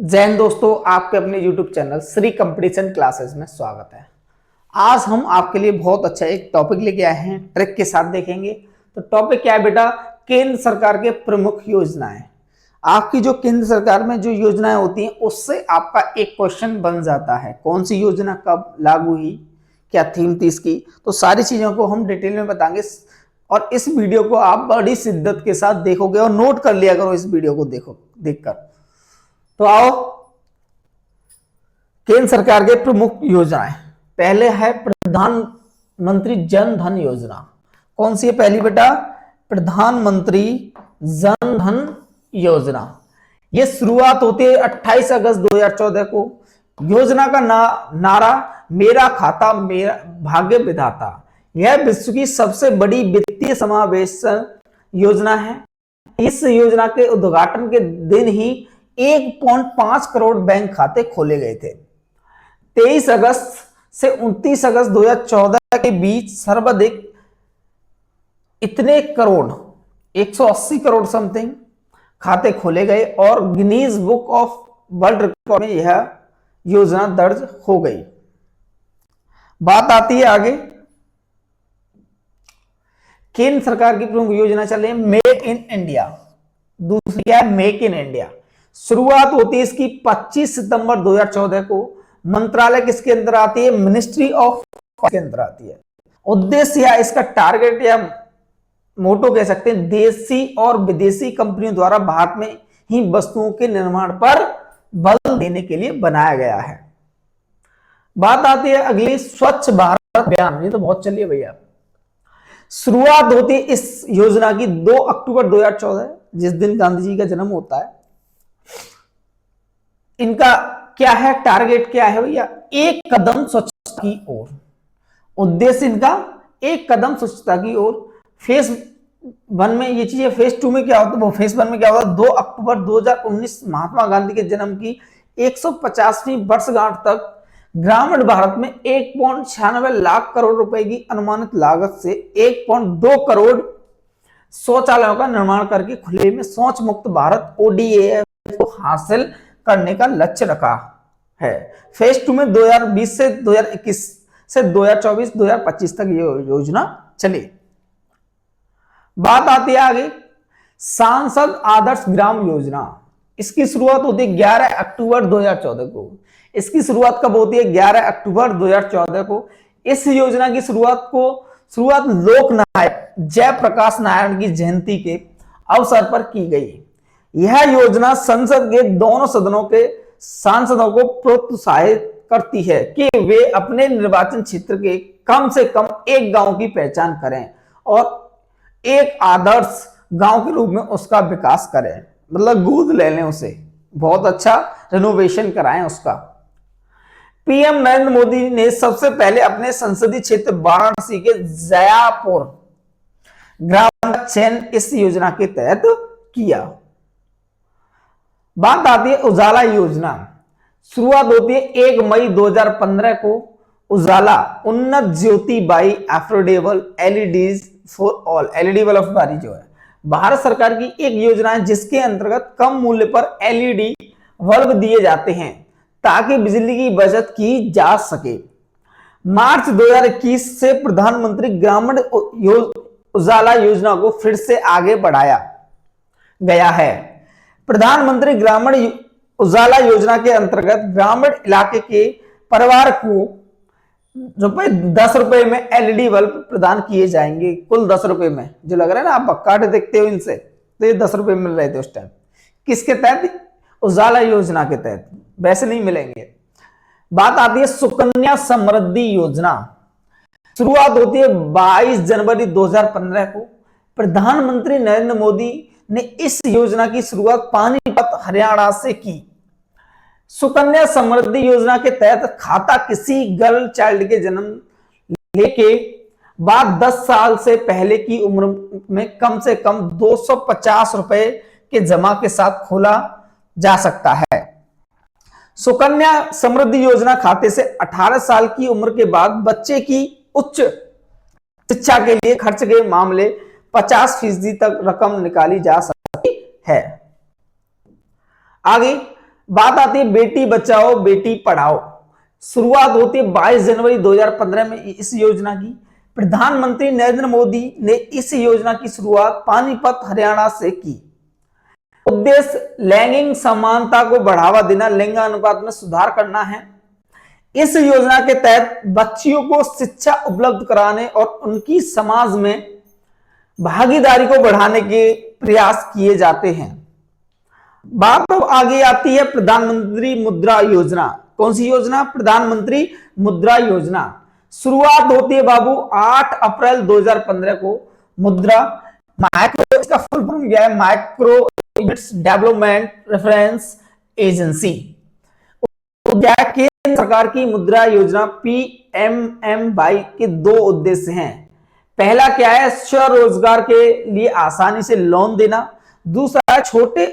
जय हिंद दोस्तों, आपके अपने YouTube channel Shri competition classes में स्वागत है। आज हम आपके लिए बहुत अच्छा एक टॉपिक लेके आए हैं, ट्रिक के साथ देखेंगे। तो टॉपिक क्या है बेटा? केंद्र सरकार के प्रमुख योजनाएं। आपकी जो केंद्र सरकार में जो योजनाएं होती हैं उससे आपका एक क्वेश्चन बन जाता है, कौन सी योजना कब लागू हुई, क्या थीम थी इसकी। तो सारी चीजों को हम डिटेल में बताएंगे और इस वीडियो को आप बड़ी शिद्दत के साथ देखोगे और नोट कर लिया करो इस वीडियो को देखकर। तो आओ, केंद्र सरकार के प्रमुख योजनाएं। पहले है प्रधानमंत्री जन धन योजना। कौन सी है पहली बेटा? प्रधानमंत्री जन धन योजना। ये शुरुआत होती है 28 अगस्त 2014 को। योजना का नारा मेरा खाता मेरा भाग्य विधाता। यह विश्व की सबसे बड़ी वित्तीय समावेशन योजना है। इस योजना के उद्घाटन के दिन ही 1.5 करोड़ बैंक खाते खोले गए थे। 23 अगस्त से 29 अगस्त 2014 के बीच सर्वाधिक इतने करोड़ 180 करोड़ समथिंग खाते खोले गए और Guinness book of world record में यह योजना दर्ज हो गई। बात आती है आगे, केंद्र सरकार की प्रमुख योजना चल रही है मेक इन इंडिया। दूसरी क्या है? Make in India. शुरुआत होती है इसकी 25 सितंबर 2014 को। मंत्रालय किसके अंदर आती है? मिनिस्ट्री ऑफ के अंदर आती है। उद्देश्य या इसका टारगेट या मोटो कह सकते हैं, देशी और विदेशी कंपनियों द्वारा भारत में ही वस्तुओं के निर्माण पर बल देने के लिए बनाया गया है। बात आती है अगली, स्वच्छ भारत अभियान। ये तो बहुत चलिए भैया। शुरुआत होती है इस योजना की 2 अक्टूबर 2014, जिस दिन गांधी जी का जन्म होता है। इनका क्या है टारगेट? क्या है भैया? एक कदम स्वच्छता की ओर। उद्देश्य इनका एक कदम स्वच्छता की ओर। फेज 1 में ये चीजें, फेज 2 में क्या होता है? वो फेज 1 में क्या होता है? 2 अक्टूबर 2019 महात्मा गांधी के जन्म की 150वीं वर्षगांठ तक ग्रामीण भारत में 1.96 लाख करोड़ रुपए की अनुमानित लागत से 1.2 करोड़ शौचालयों का निर्माण करके खुले में शौच मुक्त भारत ODAF को हासिल करने का लक्ष्य रखा है। फेज 2 में 2020 से 2021 से 2024-2025 तक ये योजना चली। बात आती है आगे, सांसद आदर्श ग्राम योजना। इसकी शुरुआत होती है 11 अक्टूबर 2014 को। इसकी शुरुआत कब होती है? 11 अक्टूबर 2014 को। इस योजना की शुरुआत लोक नायक जयप्रकाश नारायण की जयंती के अवसर पर की गई। यह योजना संसद के दोनों सदनों के सांसदों को प्रोत्साहित करती है कि वे अपने निर्वाचन क्षेत्र के कम से कम एक गांव की पहचान करें और एक आदर्श गांव के रूप में उसका विकास करें, मतलब गोद ले लें उसे, बहुत अच्छा रेनोवेशन कराएं उसका। पीएम नरेंद्र मोदी ने सबसे पहले अपने संसदीय क्षेत्र वाराणसी के जयापुर ग्राम का चयन इस योजना के तहत किया। बात आती है उजाला योजना। शुरुआत होती है 1 मई 2015 को। Ujala Unnat Jyoti by affordable LEDs for all, LED bulb बारी जो है भारत सरकार की एक योजना है जिसके अंतर्गत कम मूल्य पर एलईडी बल्ब दिए जाते हैं ताकि बिजली की बचत की जा सके। मार्च 2021 से प्रधानमंत्री ग्रामीण उजाला योजना को फिर से आगे बढ़ाया गया है। प्रधानमंत्री ग्रामीण उजाला योजना के अंतर्गत ग्रामीण इलाके के परिवार को 10 रुपए में एलईडी बल्ब प्रदान किए जाएंगे। कुल 10 रुपए में, जो लग रहा है ना, आप बक्काटे देखते हो इनसे, तो ये 10 रुपए मिल रहे थे उस टाइम। किसके तहत? उजाला योजना के तहत, वैसे नहीं मिलेंगे। बात आती है सुकन्या समृद्धि योजना। शुरुआत होती है 22 जनवरी 2015 को। प्रधानमंत्री नरेंद्र मोदी ने इस योजना की शुरुआत पानीपत हरियाणा से की। सुकन्या समृद्धि योजना के तहत खाता किसी गर्ल चाइल्ड के जन्म लेके बाद 10 साल से पहले की उम्र में कम से कम 250 रुपए के जमा के साथ खोला जा सकता है। सुकन्या समृद्धि योजना खाते से 18 साल की उम्र के बाद बच्चे की उच्च शिक्षा के लिए खर्च के मामले 50% तक रकम निकाली जा सकती है। आगे बात आती है बेटी बचाओ बेटी पढ़ाओ। शुरुआत होती है 22 जनवरी 2015 में इस योजना की। प्रधानमंत्री नरेंद्र मोदी ने इस योजना की शुरुआत पानीपत हरियाणा से की। उद्देश्य लैंगिक समानता को बढ़ावा देना, लिंगानुपात में सुधार करना है। इस योजना के तहत बच्चियों को शिक्षा उपलब्ध कराने और उनकी समाज में भागीदारी को बढ़ाने के प्रयास किए जाते हैं। बात अब आगे आती है प्रधानमंत्री मुद्रा योजना। कौन सी योजना? प्रधानमंत्री मुद्रा योजना। शुरुआत होती है बाबू 8 अप्रैल 2015 को। मुद्रा माइक्रो, इसका फुल फॉर्म क्या है? Micro development reference agency. केंद्र सरकार की मुद्रा योजना PMMY के दो उद्देश्य हैं। पहला क्या है? स्वरोजगार के लिए आसानी से लोन देना। दूसरा है छोटे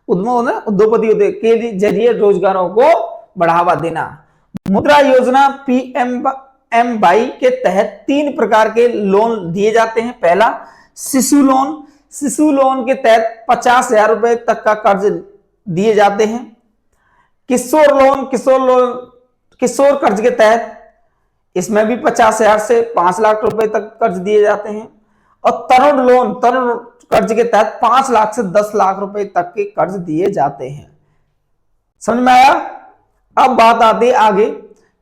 उद्योगपतियों के जरिए रोजगारों को बढ़ावा देना। मुद्रा योजना PMMY के तहत 3 प्रकार के लोन दिए जाते हैं। पहला शिशु लोन। शिशु लोन के तहत 50,000 रुपए तक का कर्ज दिए जाते हैं। किशोर लोन, किशोर कर्ज के तहत इसमें भी 50,000 से 5 लाख रुपए तक कर्ज दिए जाते हैं। और तरुण लोन, तरुण कर्ज के तहत 5 लाख से 10 लाख रुपए तक के कर्ज दिए जाते हैं। समझ में आया? अब बात आती है आगे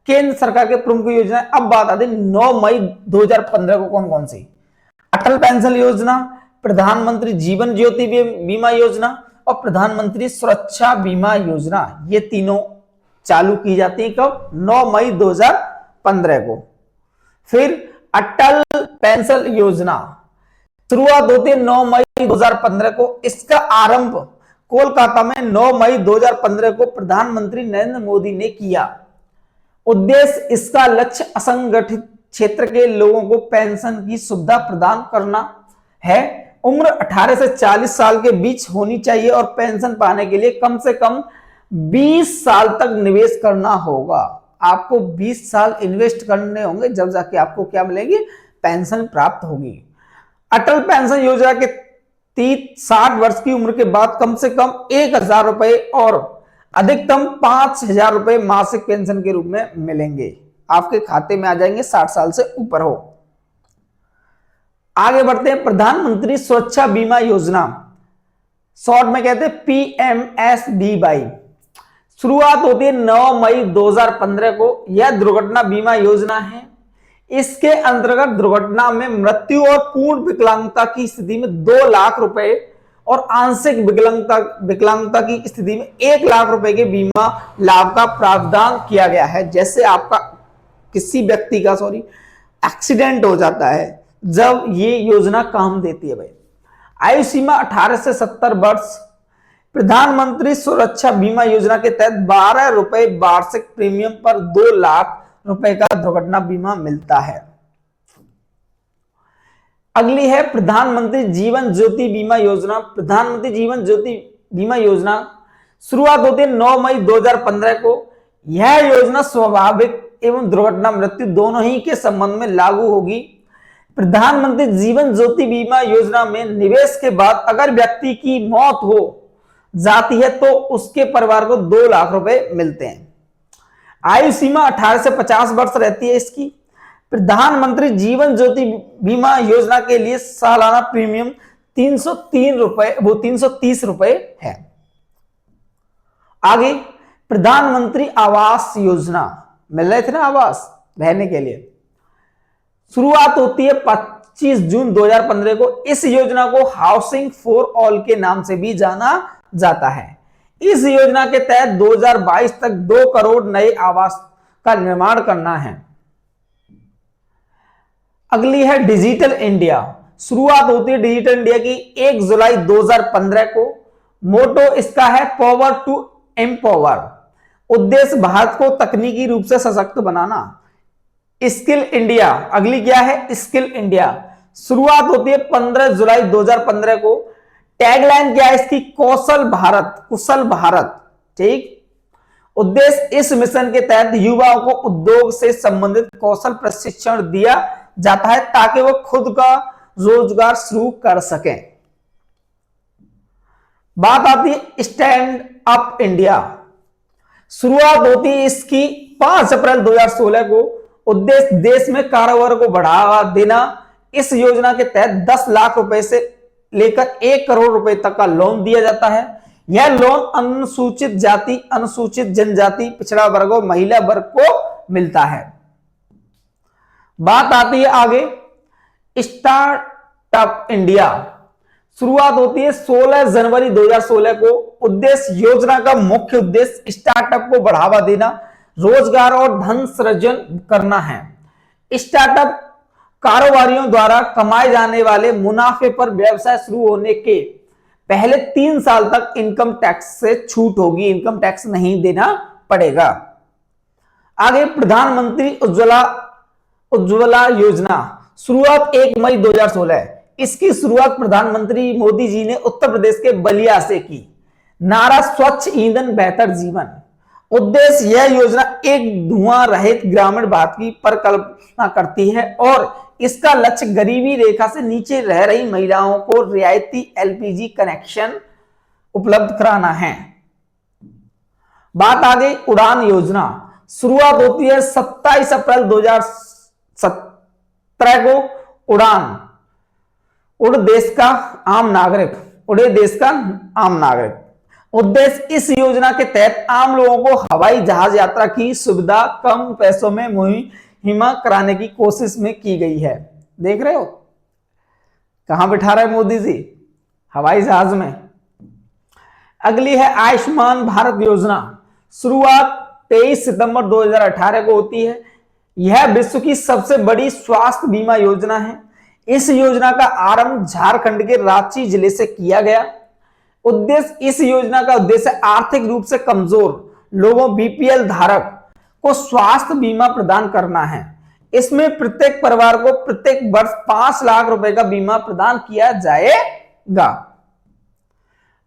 केंद्र सरकार के प्रमुख योजना। अब बात आती है 9 मई 2015 को कौन कौन सी? अटल पेंशन योजना, प्रधानमंत्री जीवन ज्योति बीमा योजना और प्रधानमंत्री सुरक्षा बीमा योजना। ये तीनों चालू की जाती है कब? 9 मई 2015 को। फिर अटल पेंशन योजना शुरुआत होती है 9 मई 2015 को। इसका आरंभ कोलकाता में 9 मई 2015 को प्रधानमंत्री नरेंद्र मोदी ने किया। उद्देश्य इसका लक्ष्य असंगठित क्षेत्र के लोगों को पेंशन की सुविधा प्रदान करना है। उम्र 18 से 40 साल के बीच होनी चाहिए और पेंशन पाने के लिए कम से कम 20 साल तक निवेश करना होगा। आपको 20 साल इन्वेस्ट करने होंगे, जब जाके आपको क्या मिलेगी? पेंशन प्राप्त होगी। अटल पेंशन योजना के 60 वर्ष की उम्र के बाद कम से कम 1,000 रुपए और अधिकतम 5,000 रुपए मासिक पेंशन के रूप में मिलेंगे। आपके खाते में आ जाएंगे 60 साल से ऊपर हो। आगे बढ़ते हैं प्रधानमंत्री सुरक्षा बीमा योजना, शॉर्ट में कहते हैं PMSBY। शुरुआत होती है 9 मई 2015 को। यह दुर्घटना बीमा योजना है। इसके अंतर्गत दुर्घटना में मृत्यु और पूर्ण विकलांगता की स्थिति में 2 लाख रुपए और आंशिक विकलांगता की स्थिति में 1 लाख रुपए के बीमा लाभ का प्रावधान किया गया है। जैसे आपका किसी व्यक्ति का एक्सीडेंट हो जाता है, जब ये योजना काम देती है भाई। आयु सीमा 18 से 70 वर्ष। प्रधानमंत्री सुरक्षा बीमा योजना के तहत 12 रुपए वार्षिक प्रीमियम पर 2 लाख रुपए का दुर्घटना बीमा मिलता है। अगली है प्रधानमंत्री जीवन ज्योति बीमा योजना। प्रधानमंत्री जीवन ज्योति बीमा योजना शुरुआत होती है 9 मई 2015 को। यह योजना स्वाभाविक एवं दुर्घटना मृत्यु दोनों ही के संबंध में लागू होगी। प्रधानमंत्री जीवन ज्योति बीमा योजना में निवेश के बाद अगर व्यक्ति की मौत हो जाती है तो उसके परिवार को 2 लाख रुपए मिलते हैं। आयु सीमा 18 से 50 वर्ष रहती है इसकी। प्रधानमंत्री जीवन ज्योति बीमा योजना के लिए सालाना प्रीमियम 330 रुपए है। आगे प्रधानमंत्री आवास योजना, मिल रहे थे ना आवास रहने के लिए। शुरुआत होती है 25 जून 2015 को। इस योजना को हाउसिंग फॉर ऑल के नाम से भी जाना जाता है। इस योजना के तहत 2022 तक 2 करोड़ नए आवास का निर्माण करना है। अगली है डिजिटल इंडिया। शुरुआत होती है डिजिटल इंडिया की 1 जुलाई 2015 को। मोटो इसका है पावर टू एम्पावर। उद्देश्य भारत को तकनीकी रूप से सशक्त बनाना। स्किल इंडिया, अगली क्या है? Skill India. शुरुआत होती है 15 जुलाई 2015 को। टैगलाइन क्या है इसकी? कौशल भारत, कुशल भारत। ठीक। उद्देश्य इस मिशन के तहत युवाओं को उद्योग से संबंधित कौशल प्रशिक्षण दिया जाता है ताकि वो खुद का रोजगार शुरू कर सकें। बात आती है स्टैंड अप इंडिया। शुरुआत होती है इसकी 5 अप्रैल 2016 को। उद्देश्य देश में कारोबार को बढ़ावा देना। इस योजना के तहत 10 लाख रुपए से लेकर 1 करोड़ रुपए तक का लोन दिया जाता है। यह लोन अनुसूचित जाति, अनुसूचित जनजाति, पिछड़ा वर्ग और महिला वर्ग को मिलता है। बात आती है आगे स्टार्टअप इंडिया। शुरुआत होती है 16 जनवरी 2016 को। उद्देश्य योजना का मुख्य उद्देश्य स्टार्टअप को बढ़ावा देना, रोजगार और धन सृजन करना है। स्टार्टअप कारोबारियों द्वारा कमाए जाने वाले मुनाफे पर व्यवसाय शुरू होने के पहले 3 साल तक इनकम टैक्स से छूट होगी, इनकम टैक्स नहीं देना पड़ेगा। आगे प्रधानमंत्री उज्ज्वला योजना। शुरुआत 1 मई 2016। इसकी शुरुआत प्रधानमंत्री मोदी जी ने उत्तर प्रदेश के बलिया से की। नारा स्वच्छ ईंधन बेहतर जीवन। उद्देश्य यह योजना एक धुआं रहित ग्रामीण भारत की परिकल्पना करती है और इसका लक्ष्य गरीबी रेखा से नीचे रह रही महिलाओं को रियायती एलपीजी कनेक्शन उपलब्ध कराना है। बात आ गई उड़ान योजना। शुरुआत होती है 27 अप्रैल 2017 को। उड़ान उड़े देश का आम नागरिक। उद्देश्य इस योजना के तहत आम लोगों को हवाई जहाज यात्रा की सुविधा कम पैसों में मुहैया कराने की कोशिश में की गई है। देख रहे हो कहां बिठा रहे मोदी जी, हवाई जहाज में। अगली है आयुष्मान भारत योजना। शुरुआत 23 सितंबर 2018 को होती है। यह विश्व की सबसे बड़ी स्वास्थ्य बीमा योजना है। इस योजना का आरंभ झारखंड के रांची जिले से किया गया। इस योजना का उद्देश्य आर्थिक रूप से कमजोर लोगों, बीपीएल धारक को स्वास्थ्य बीमा प्रदान करना है। इसमें प्रत्येक परिवार को प्रत्येक वर्ष 5 लाख रुपए का बीमा प्रदान किया जाएगा।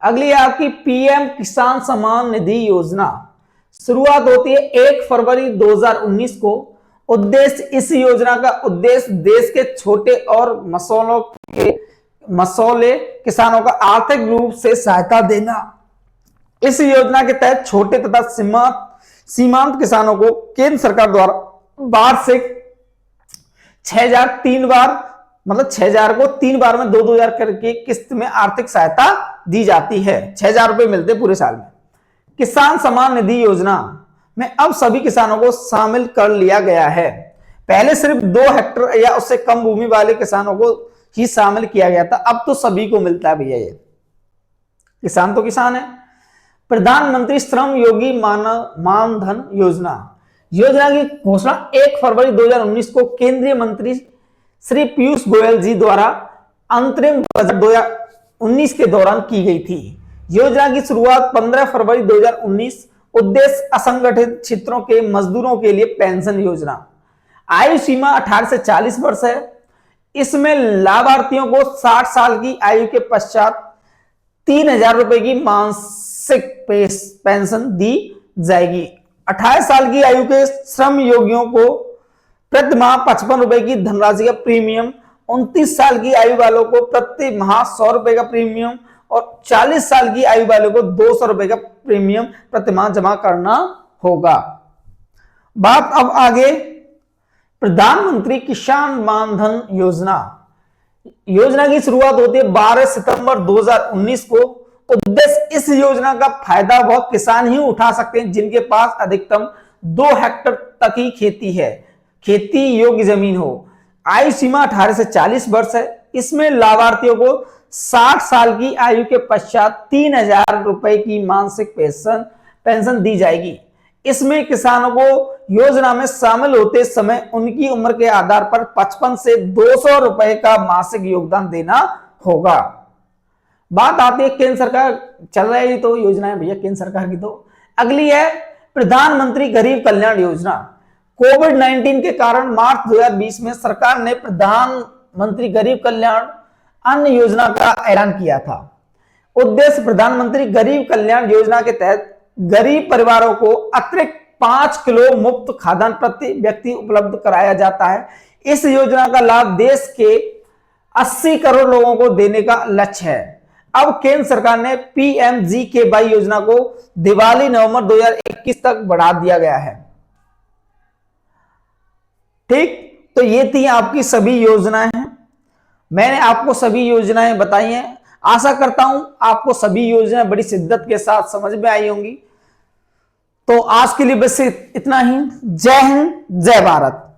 अगली है आपकी पीएम किसान सम्मान निधि योजना। शुरुआत होती है 1 फरवरी 2019 को। उद्देश्य इस योजना का उद्देश्य देश के छोटे और मसौले किसानों का आर्थिक रूप से सहायता देना। इस योजना के तहत छोटे तथा सीमांत किसानों को केंद्र सरकार द्वारा वार्षिक 6,000 को 3 बार में 2,000 करके किस्त में आर्थिक सहायता दी जाती है। 6,000 रुपए मिलते पूरे साल में। किसान सम्मान निधि योजना में अब सभी किसानों को शामिल कर लिया गया है। पहले सिर्फ 2 हेक्टेयर या उससे कम भूमि वाले किसानों को ही शामिल किया गया था, अब तो सभी को मिलता है भैया। ये किसान तो किसान है। प्रधानमंत्री श्रम योगी मानधन योजना। योजना की घोषणा 1 फरवरी 2019 को केंद्रीय मंत्री श्री पीयूष गोयल जी द्वारा अंतरिम बजट 2019 के दौरान की गई थी। योजना की शुरुआत 15 फरवरी 2019। उद्देश्य असंगठित क्षेत्रों के मजदूरों के लिए पेंशन योजना। आयु सीमा 18 से 40 वर्ष है। इसमें लाभार्थियों को 60 साल की आयु के पश्चात 3,000 रुपए की मासिक पेंशन दी जाएगी। 28 साल की आयु के श्रम योगियों को प्रति माह 55 रुपए की धनराशि का प्रीमियम, 29 साल की आयु वालों को प्रति माह 100 रुपए का प्रीमियम और 40 साल की आयु वालों को 200 रुपए का प्रीमियम प्रति माह जमा करना होगा। बात अब आगे प्रधानमंत्री किसान मानधन योजना। योजना की शुरुआत होती है 12 सितंबर 2019 को। उद्देश्य इस योजना का फायदा वह किसान ही उठा सकते हैं जिनके पास अधिकतम 2 हेक्टेयर तक ही खेती योग्य जमीन हो। आयु सीमा 18 से 40 वर्ष है। इसमें लाभार्थियों को 60 साल की आयु के पश्चात 3,000 रुपए की मासिक पेंशन दी जाएगी। इसमें किसानों को योजना में शामिल होते समय उनकी उम्र के आधार पर 55 से 200 रुपए का मासिक योगदान देना होगा। बात आती है केंद्र सरकार चल रही तो योजनाएं भैया केंद्र सरकार की। तो अगली है प्रधानमंत्री गरीब कल्याण योजना। कोविड-19 के कारण मार्च 2020 में सरकार ने प्रधानमंत्री गरीब कल्याण अन्न योजना का ऐलान किया था। उद्देश्य प्रधानमंत्री गरीब कल्याण योजना के तहत गरीब परिवारों को अतिरिक्त 5 किलो मुफ्त खाद्यान्न प्रति व्यक्ति उपलब्ध कराया जाता है। इस योजना का लाभ देश के 80 करोड़ लोगों को देने का लक्ष्य है। अब केंद्र सरकार ने PMGKY योजना को दिवाली नवंबर 2021 तक बढ़ा दिया गया है। ठीक, तो ये थी आपकी सभी योजनाएं हैं। मैंने आपको सभी योजनाएं बताई हैं। आशा करता हूं आपको सभी योजनाएं बड़ी शिद्दत के साथ समझ में आई होंगी। तो आज के लिए बस इतना ही। जय हिंद, जय भारत।